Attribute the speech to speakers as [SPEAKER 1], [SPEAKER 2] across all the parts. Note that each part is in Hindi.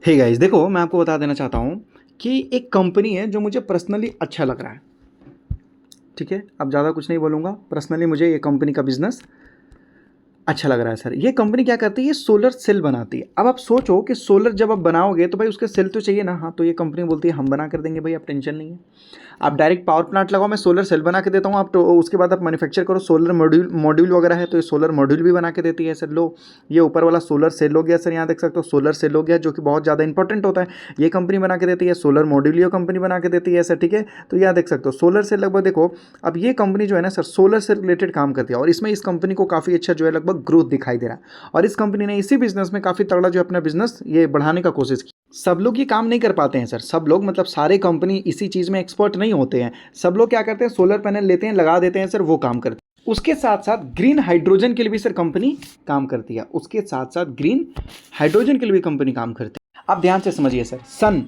[SPEAKER 1] हे गाइस, देखो मैं आपको बता देना चाहता हूँ कि एक कंपनी है जो मुझे पर्सनली अच्छा लग रहा है। ठीक है, अब ज़्यादा कुछ नहीं बोलूँगा। पर्सनली मुझे ये कंपनी का बिजनेस अच्छा लग रहा है सर। ये कंपनी क्या करती है, ये सोलर सेल बनाती है। अब आप सोचो कि सोलर जब आप बनाओगे तो भाई उसके सेल तो चाहिए ना। हाँ, तो ये कंपनी बोलती है हम बना कर देंगे भाई, आप टेंशन नहीं है। आप डायरेक्ट पावर प्लांट लगाओ, मैं सोलर सेल बना के देता हूँ। आप तो उसके बाद आप मैन्युफैक्चर करो। सोलर मॉड्यूल मॉड्यूल वगैरह है तो ये सोलर मॉड्यूल भी बना के देती है सर। लो, ये ऊपर वाला सोलर सेल हो गया सर, यहाँ देख सकते हो सोलर सेल हो गया, जो कि बहुत ज़्यादा इंपॉर्टेंट होता है। ये कंपनी बना के देती है। सोलर मॉड्यूल ये कंपनी बना के देती है सर। ठीक है, तो यहाँ देख सकते हो सोलर सेल लगभग देखो। अब ये कंपनी जो है ना सर, सोलर से रिलेटेड काम करती है और इसमें इस कंपनी को काफ़ी अच्छा जो है लगभग ग्रोथ दिखाई दे रहा है। और इस कंपनी ने इसी बिजनेस में काफ़ी तगड़ा जो अपना बिजनेस ये बढ़ाने का कोशिश की। सब लोग ये काम नहीं कर पाते हैं सर। सब लोग मतलब सारे कंपनी इसी चीज़ में एक्सपर्ट नहीं होते हैं। सब लोग क्या करते हैं, सोलर पैनल लेते हैं, लगा देते हैं सर, वो काम करते हैं। उसके साथ साथ ग्रीन हाइड्रोजन के लिए भी सर कंपनी काम करती है। उसके साथ साथ ग्रीन हाइड्रोजन के लिए भी कंपनी काम करती है। आप ध्यान से समझिए सर, सन,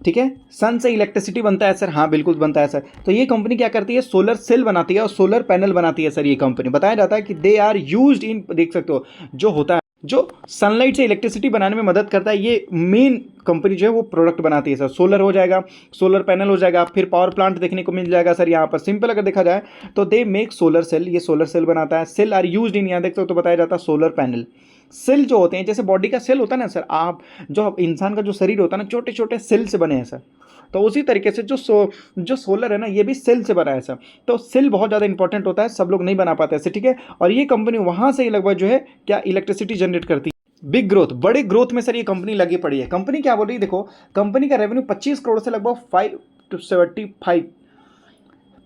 [SPEAKER 1] ठीक है, सन से इलेक्ट्रिसिटी बनता है सर। हाँ बिल्कुल बनता है सर। तो ये कंपनी क्या करती है, सोलर सेल बनाती है और सोलर पैनल बनाती है सर। ये कंपनी बताया जाता है कि दे आर यूज्ड इन, देख सकते हो जो होता है, जो सनलाइट से इलेक्ट्रिसिटी बनाने में मदद करता है, ये मेन कंपनी जो है वो प्रोडक्ट बनाती है सर। सोलर हो जाएगा, सोलर पैनल हो जाएगा, फिर पावर प्लांट देखने को मिल जाएगा सर। यहाँ पर सिंपल अगर देखा जाए तो दे मेक सोलर सेल, ये सोलर सेल बनाता है। सेल आर यूज्ड इन, यहाँ देख सकते हो तो बताया जाता है सोलर पैनल। सेल जो होते हैं जैसे बॉडी का सेल होता है ना सर, आप जो इंसान का जो शरीर होता है ना, छोटे छोटे सेल से बने हैं सर। तो उसी तरीके से जो सोलर है ना, ये भी सेल से बना है सर। तो सेल बहुत ज़्यादा इंपॉर्टेंट होता है, सब लोग नहीं बना पाते ऐसे। ठीक है, और ये कंपनी वहाँ से ही लगभग जो है क्या इलेक्ट्रिसिटी जनरेट करती है। बिग ग्रोथ, बड़े ग्रोथ में सर ये कंपनी लगी पड़ी है। कंपनी क्या बोल रही है, देखो कंपनी का रेवेन्यू 25 करोड़ से लगभग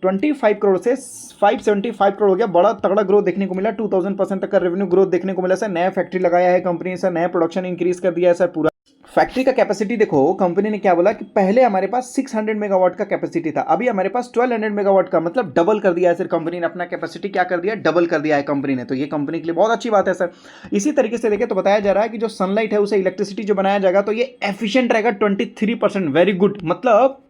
[SPEAKER 1] 25 करोड़ से 575 करोड़ हो गया। बड़ा तगड़ा ग्रोथ देखने को मिला। 2000% तक का रेवेन्यू ग्रोथ देखने को मिला सर। नया फैक्ट्री लगाया है कंपनी ने सर, नया प्रोडक्शन इंक्रीज कर दिया है सर। पूरा फैक्ट्री का कैपेसिटी देखो, कंपनी ने क्या बोला कि पहले हमारे पास 600 मेगावाट का कैपेसिटी था, अभी हमारे पास 1200 मेगावाट का, मतलब डबल कर दिया है सर। कंपनी ने अपना कैपेसिटी क्या कर दिया, डबल कर दिया है कंपनी ने। तो ये कंपनी के लिए बहुत अच्छी बात है सर। इसी तरीके से देखें तो बताया जा रहा है कि जो सनलाइट है उसे इलेक्ट्रिसिटी जो बनाया जाएगा तो ये एफिशिएंट रहेगा 23%। Very good. मतलब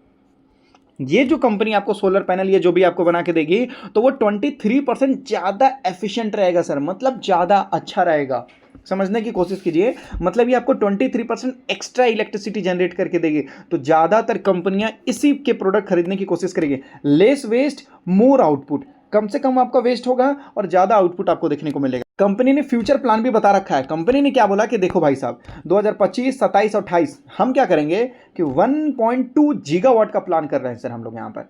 [SPEAKER 1] ये जो कंपनी आपको सोलर पैनल ये जो भी आपको बना के देगी तो वो 23% ज़्यादा एफिशिएंट रहेगा सर, मतलब ज़्यादा अच्छा रहेगा। समझने की कोशिश कीजिए, मतलब ये आपको 23% एक्स्ट्रा इलेक्ट्रिसिटी जनरेट करके देगी। तो ज़्यादातर कंपनियां इसी के प्रोडक्ट खरीदने की कोशिश करेंगी। लेस वेस्ट मोर आउटपुट, कम से कम आपका वेस्ट होगा और ज़्यादा आउटपुट आपको देखने को मिलेगा। कंपनी ने फ्यूचर प्लान भी बता रखा है। कंपनी ने क्या बोला कि देखो भाई साहब 2025, 27 और 28 हम क्या करेंगे कि 1.2 गीगावाट का प्लान कर रहे हैं सर हम लोग यहाँ पर।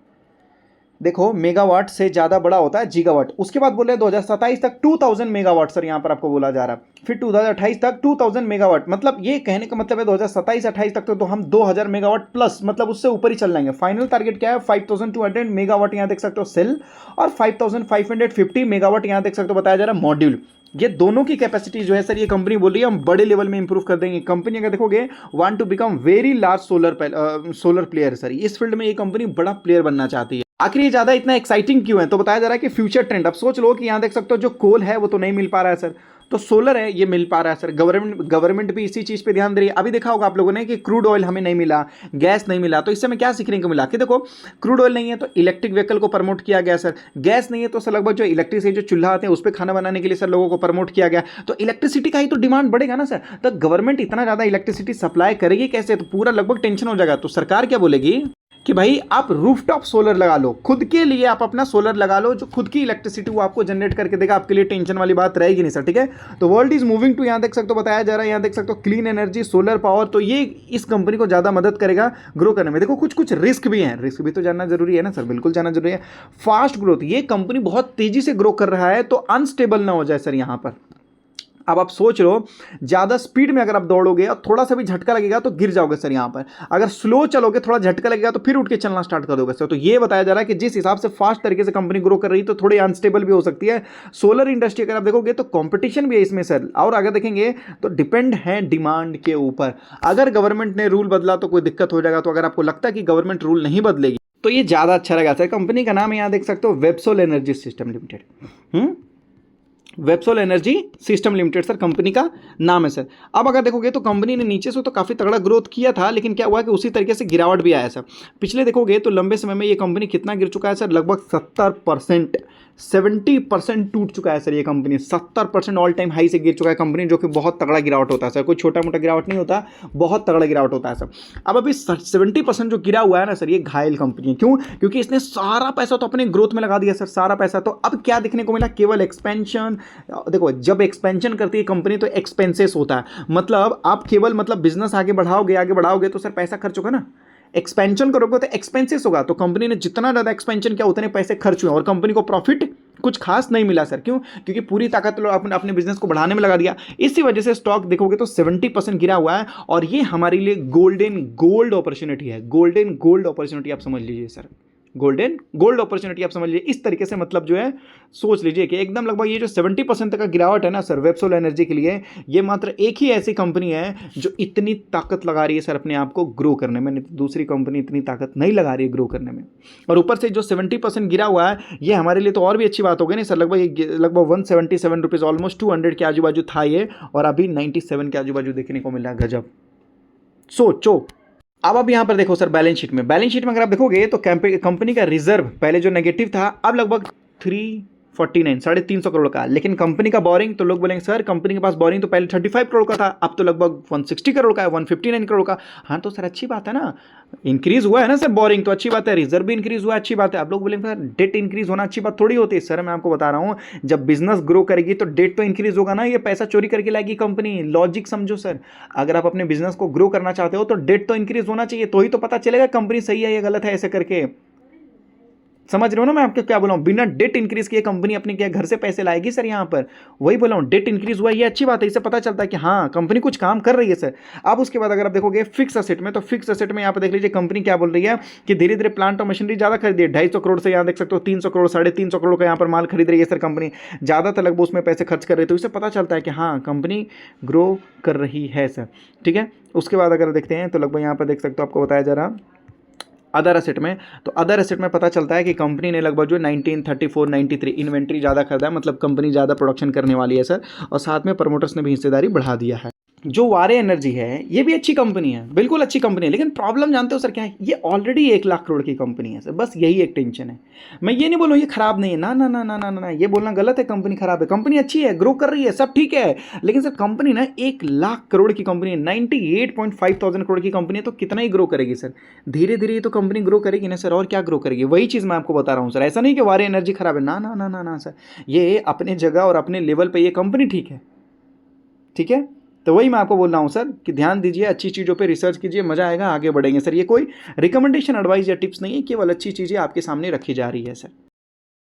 [SPEAKER 1] देखो मेगावाट से ज़्यादा बड़ा होता है गीगावाट। उसके बाद बोले 2027 तक 2000 मेगावाट सर, यहाँ पर आपको बोला जा रहा है। फिर 2028 तक 2000 मेगावाट, मतलब ये कहने का मतलब है 2027-28 तक तो हम 2000 मेगावाट प्लस, मतलब उससे ऊपर ही चल जाएंगे। फाइनल टारगेट क्या है, 5200 मेगावाट यहाँ देख सकते हो सेल, और 5550 मेगावाट यहाँ देख सकते हो बताया जा रहा है मॉड्यूल। ये दोनों की कैपेसिटी जो है सर, ये कंपनी बोल रही है हम बड़े लेवल में इंप्रूव कर देंगे। कंपनी अगर देखोगे want to become very large solar player sir, इस फील्ड में ये कंपनी बड़ा प्लेयर बनना चाहती है। आखिर ये ज्यादा इतना एक्साइटिंग क्यों है, तो बताया जा रहा है कि फ्यूचर ट्रेंड। अब सोच लो कि यहाँ देख सकते हो जो कोल है वो तो नहीं मिल पा रहा है सर, तो सोलर है ये मिल पा रहा है सर। गवर्नमेंट भी इसी चीज पे ध्यान दे रही है। अभी देखा होगा आप लोगों ने कि क्रूड ऑयल हमें नहीं मिला, गैस नहीं मिला, तो इससे हमें क्या सीखने को मिला कि देखो क्रूड ऑयल नहीं है तो इलेक्ट्रिक व्हीकल को प्रमोट किया गया सर। गैस नहीं है तो सर लगभग जो इलेक्ट्रिक से जो चूल्हा आते हैं उस पर खाना बनाने के लिए सर लोगों को प्रमोट किया गया। तो इलेक्ट्रिसिटी का ही तो डिमांड बढ़ेगा ना सर। तो गवर्नमेंट इतना ज्यादा इलेक्ट्रिसिटी सप्लाई करेगी कैसे, तो पूरा लगभग टेंशन हो जाएगा। तो सरकार क्या बोलेगी कि भाई आप रूफटॉप सोलर लगा लो, खुद के लिए आप अपना सोलर लगा लो, जो खुद की इलेक्ट्रिसिटी वो आपको जनरेट करके देगा। आपके लिए टेंशन वाली बात रहेगी नहीं सर। ठीक है, तो वर्ल्ड इज मूविंग टू, यहाँ देख सकते हो बताया जा रहा है, यहाँ देख सकते हो क्लीन एनर्जी, सोलर पावर। तो ये इस कंपनी को ज़्यादा मदद करेगा ग्रो करने में। देखो कुछ कुछ रिस्क भी हैं, रिस्क भी तो जानना जरूरी है ना सर, बिल्कुल जानना जरूरी है। फास्ट ग्रोथ, ये कंपनी बहुत तेजी से ग्रो कर रहा है, तो अनस्टेबल ना हो जाए सर यहाँ पर। अब आप सोच लो ज़्यादा स्पीड में अगर आप दौड़ोगे और थोड़ा सा भी झटका लगेगा तो गिर जाओगे सर यहाँ पर। अगर स्लो चलोगे थोड़ा झटका लगेगा तो फिर उठ के चलना स्टार्ट कर दोगे सर। तो ये बताया जा रहा है कि जिस हिसाब से फास्ट तरीके से कंपनी ग्रो कर रही है तो थोड़ी अनस्टेबल भी हो सकती है सोलर इंडस्ट्री। अगर आप देखोगे तो कंपटीशन भी है इसमें सर, और अगर देखेंगे तो डिपेंड है डिमांड के ऊपर। अगर गवर्नमेंट ने रूल बदला तो कोई दिक्कत हो जाएगा। तो अगर आपको लगता है कि गवर्नमेंट रूल नहीं बदलेगी तो ये ज़्यादा अच्छा रहेगा सर। कंपनी का नाम यहाँ देख सकते हो Websol energy system limited. Websol energy system limited sir company का नाम है सर। अब अगर देखोगे तो कंपनी ने नीचे से तो काफ़ी तगड़ा ग्रोथ किया था, लेकिन क्या हुआ कि उसी तरीके से गिरावट भी आया सर। पिछले देखोगे तो लंबे समय में ये कंपनी कितना गिर चुका है सर, लगभग 70%, 70% टूट चुका है सर। ये कंपनी 70% ऑल टाइम हाई से गिर चुका है कंपनी, जो कि बहुत तगड़ा गिरावट होता है सर, कोई छोटा मोटा गिरावट नहीं होता, बहुत तगड़ा गिरावट होता है सर। अब अभी 70% जो गिरा हुआ है ना सर, ये घायल कंपनी है। क्यों? क्योंकि इसने सारा पैसा तो अपने ग्रोथ में लगा दिया सर, सारा पैसा। तो अब क्या देखने को मिला, केवल एक्सपेंशन। देखो, जब एक्सपेंशन करती है कंपनी तो एक्सपेंसेस होता है, मतलब आप केवल मतलब बिजनेस आगे बढ़ाओगे तो सर पैसा खर्च होगा ना। एक्सपेंशन करोगे तो एक्सपेंसेस होगा। तो कंपनी ने जितना ज़्यादा एक्सपेंशन किया उतने पैसे खर्च हुए और कंपनी को प्रॉफिट कुछ खास नहीं मिला सर। क्यों? क्योंकि पूरी ताकत अपने बिजनेस को बढ़ाने में लगा दिया। इसी वजह से स्टॉक देखोगे तो 70% गिरा हुआ है और ये हमारे लिए गोल्ड अपॉर्चुनिटी है। गोल्ड अपॉर्चुनिटी आप समझ लीजिए सर, गोल्ड अपॉर्चुनिटी आप समझ लीजिए। इस तरीके से मतलब जो है सोच लीजिए कि एकदम लगभग ये जो 70% तक का गिरावट है ना सर वेप्सोल एनर्जी के लिए, ये मात्र एक ही ऐसी कंपनी है जो इतनी ताकत लगा रही है सर अपने आप को ग्रो करने में, नहीं तो दूसरी कंपनी इतनी ताकत नहीं लगा रही है ग्रो करने में। और ऊपर से जो 70% गिरा हुआ है, ये हमारे लिए तो और भी अच्छी बात हो गई नहीं सर। लगभग 177 रुपीज़, ऑलमोस्ट 200 के आजू बाजू था ये, और अभी 97 के आजू बाजू देखने को मिल रहा है। गजब, सोचो। अब यहाँ पर देखो सर बैलेंस शीट में अगर आप देखोगे तो कंपनी का रिजर्व पहले जो नेगेटिव था अब लगभग 349, 350 करोड़ का। लेकिन कंपनी का बोरिंग, तो लोग बोलेंगे सर कंपनी के पास बोरिंग तो पहले 35 करोड़ का था, अब तो लगभग 160 करोड़ का है, 159 करोड़ का। हाँ तो सर अच्छी बात है ना, इंक्रीज हुआ है ना सर बोरिंग, तो अच्छी बात है। रिजर्व भी इंक्रीज हुआ, अच्छी बात है। आप लोग बोलेंगे सर डेट इंक्रीज होना अच्छी बात थोड़ी होती है। सर मैं आपको बता रहा हूँ, जब बिजनेस ग्रो करेगी तो डेट तो इंक्रीज होगा ना, ये पैसा चोरी करके लाएगी कंपनी। लॉजिक समझो सर, अगर आप अपने बिजनेस को ग्रो करना चाहते हो तो डेट तो इंक्रीज होना चाहिए, तो ही तो पता चलेगा कंपनी सही है या गलत है, ऐसे करके। समझ रहे हो ना मैं आपको क्या बोला हूँ? बिना डेट इंक्रीज किए कंपनी अपने क्या घर से पैसे लाएगी सर? यहाँ पर वही बोला हूँ, डेट इंक्रीज हुआ, ये अच्छी बात है, इससे पता चलता है कि हाँ कंपनी कुछ काम कर रही है सर। अब उसके बाद अगर आप देखोगे फिक्स असेट में, तो फिक्स असेट में यहाँ पर देख लीजिए कंपनी क्या बोल रही है कि धीरे धीरे प्लांट और मशीनरी ज्यादा खरीदी है। 250 करोड़ से यहाँ देख सकते हो 300 करोड़, 350 करोड़ का यहाँ पर माल खरीद रही है सर कंपनी, ज्यादातर लगभग उसमें पैसे खर्च कर रही है। तो इससे पता चलता है कि हाँ कंपनी ग्रो कर रही है सर, ठीक है। उसके बाद अगर देखते हैं तो लगभग यहाँ पर देख सकते हो, आपको बताया जा रहा अदर एसेट में, तो अदर एसेट में पता चलता है कि कंपनी ने लगभग जो 1934, 93 इन्वेंट्री ज़्यादा खरीदा है, मतलब कंपनी ज़्यादा प्रोडक्शन करने वाली है सर। और साथ में प्रमोटर्स ने भी हिस्सेदारी बढ़ा दिया है। जो वारे एनर्जी है ये भी अच्छी कंपनी है, बिल्कुल अच्छी कंपनी है, लेकिन प्रॉब्लम जानते हो सर क्या है? ये ऑलरेडी 1 लाख करोड़ की कंपनी है सर, बस यही एक टेंशन है। मैं ये नहीं बोलूँ ये खराब नहीं है, ना ना ना ना ना ना, ये बोलना गलत है कंपनी खराब है। कंपनी अच्छी है, ग्रो कर रही है, सब ठीक है, लेकिन सर कंपनी ना 1 लाख करोड़ की कंपनी है, 98.5 थाउजेंड करोड़ की कंपनी है, तो कितना ही ग्रो करेगी सर? धीरे धीरे तो कंपनी ग्रो करेगी ना सर, और क्या ग्रो करेगी? वही चीज़ मैं आपको बता रहा हूँ सर। ऐसा नहीं कि वारे एनर्जी खराब है, ना ना ना ना ना सर, ये अपने जगह और अपने लेवल पर ये कंपनी ठीक है, ठीक है। तो वही मैं आपको बोल रहा हूँ सर कि ध्यान दीजिए, अच्छी चीज़ों पे रिसर्च कीजिए, मज़ा आएगा, आगे बढ़ेंगे सर। ये कोई रिकमेंडेशन, एडवाइस या टिप्स नहीं है, केवल अच्छी चीज़ें आपके सामने रखी जा रही है सर।